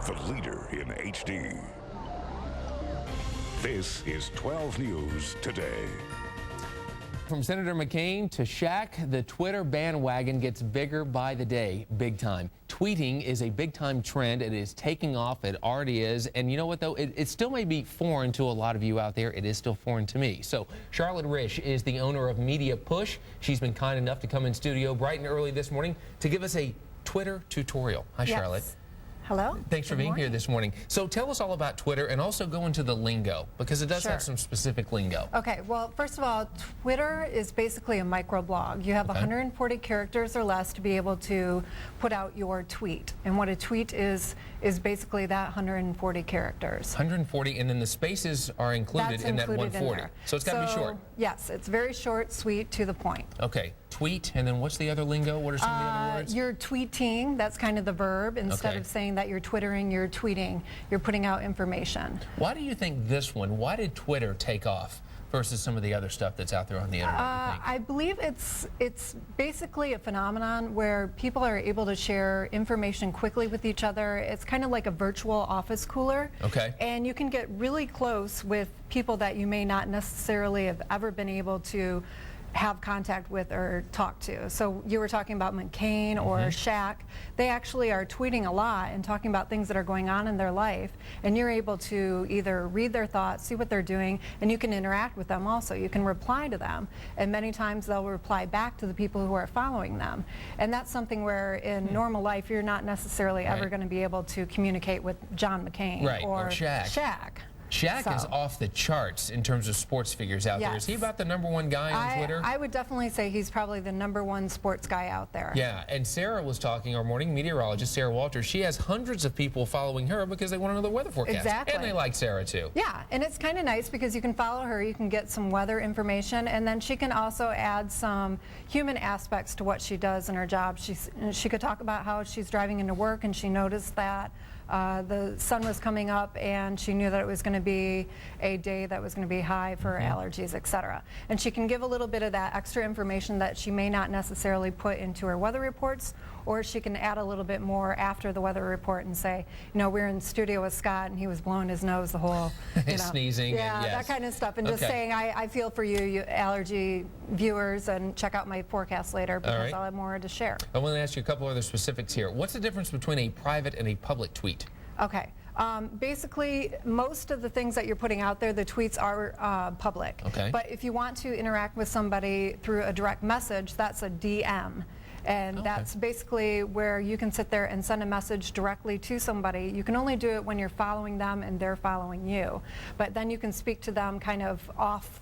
the leader in HD. This is 12 News Today. From Senator McCain to Shaq, the Twitter bandwagon gets bigger by the day, big time. Tweeting is a big time trend. It is taking off. It already is. And you know what, though? It still may be foreign to a lot of you out there. It is still foreign to me. So Charlotte Risch is the owner of Media Push. She's been kind enough to come in studio bright and early this morning to give us a Twitter tutorial. Hi, Yes. Charlotte. Hello. Thanks for being here this morning. So tell us all about Twitter and also go into the lingo because it does have some specific lingo. Okay, well, first of all, Twitter is basically a microblog. You have 140 characters or less to be able to put out your tweet. And what a tweet is basically that 140 characters. 140, and then the spaces are included in that 140. So it's got to be short. Yes, it's very short, sweet, to the point. Okay, tweet, and then what's the other lingo? What are some of the other words? You're tweeting, that's kind of the verb. Instead of saying that you're twittering, you're tweeting. You're putting out information. Why do you think this one, why did Twitter take off versus some of the other stuff that's out there on the internet? I believe it's basically a phenomenon where people are able to share information quickly with each other. It's kind of like a virtual office cooler. Okay. And you can get really close with people that you may not necessarily have ever been able to have contact with or talk to. So you were talking about McCain or Shaq. They actually are tweeting a lot and talking about things that are going on in their life, and you're able to either read their thoughts, see what they're doing, and you can interact with them also. You can reply to them, and many times they'll reply back to the people who are following them. And that's something where in normal life you're not necessarily ever going to be able to communicate with John McCain or Shaq. Shaq is off the charts in terms of sports figures out there. Is he about the #1 guy on Twitter? I would definitely say he's probably the #1 sports guy out there. Yeah, and Sarah was talking, our morning meteorologist, Sarah Walters. She has hundreds of people following her because they want to know the weather forecast. Exactly. And they like Sarah, too. Yeah, and it's kind of nice because you can follow her, you can get some weather information, and then she can also add some human aspects to what she does in her job. She could talk about how she's driving into work and she noticed that the sun was coming up and she knew that it was going to be a day that was going to be high for allergies, etc. And she can give a little bit of that extra information that she may not necessarily put into her weather reports, or she can add a little bit more after the weather report and say, you know, we're in the studio with Scott and he was blowing his nose the whole, sneezing. Yeah, that kind of stuff. And just saying, I feel for you allergy viewers, and check out my forecast later because I'll have more to share. I want to ask you a couple other specifics here. What's the difference between a private and a public tweet? Okay. Basically, most of the things that you're putting out there, the tweets are public. Okay. But if you want to interact with somebody through a direct message, that's a DM. And that's basically where you can sit there and send a message directly to somebody. You can only do it when you're following them and they're following you. But then you can speak to them kind of off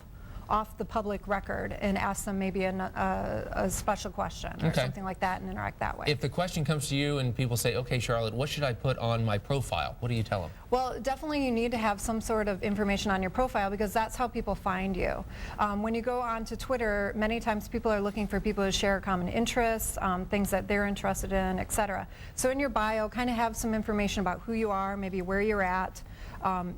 the public record and ask them maybe a special question or something like that and interact that way. If the question comes to you and people say, okay, Charlotte, what should I put on my profile? What do you tell them? Well, definitely you need to have some sort of information on your profile because that's how people find you. When you go onto Twitter, many times people are looking for people who share common interests, things that they're interested in, etc. So in your bio, kind of have some information about who you are, maybe where you're at,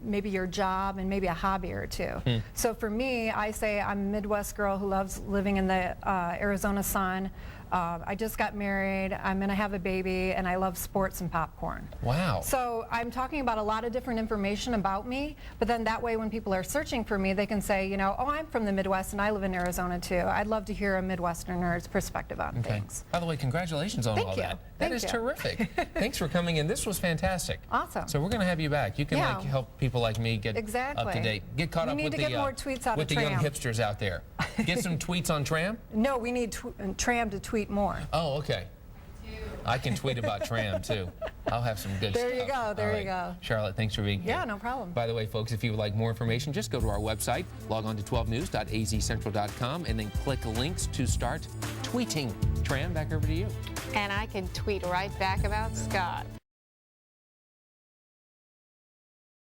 maybe your job, and maybe a hobby or two. So for me, I say I'm a Midwest girl who loves living in the Arizona sun. I just got married, I'm going to have a baby, and I love sports and popcorn. Wow. So I'm talking about a lot of different information about me, but then that way when people are searching for me, they can say, you know, oh, I'm from the Midwest and I live in Arizona too. I'd love to hear a Midwesterner's perspective on things. By the way, congratulations on all that. That is terrific. Thanks for coming in. This was fantastic. Awesome. So we're going to have you back. You can like help people like me get up to date, get caught up with the more tweets out with of the young Tram. hipsters out there. Get some tweets on Tram? No, we need Tram to tweet more. Oh, okay. I can tweet about Tram too. I'll have some good stuff. There you go. There you go. Charlotte, thanks for being here. Yeah, no problem. By the way, folks, if you would like more information, just go to our website, log on to 12news.azcentral.com, and then click links to start tweeting. Tram, back over to you. And I can tweet right back about Scott.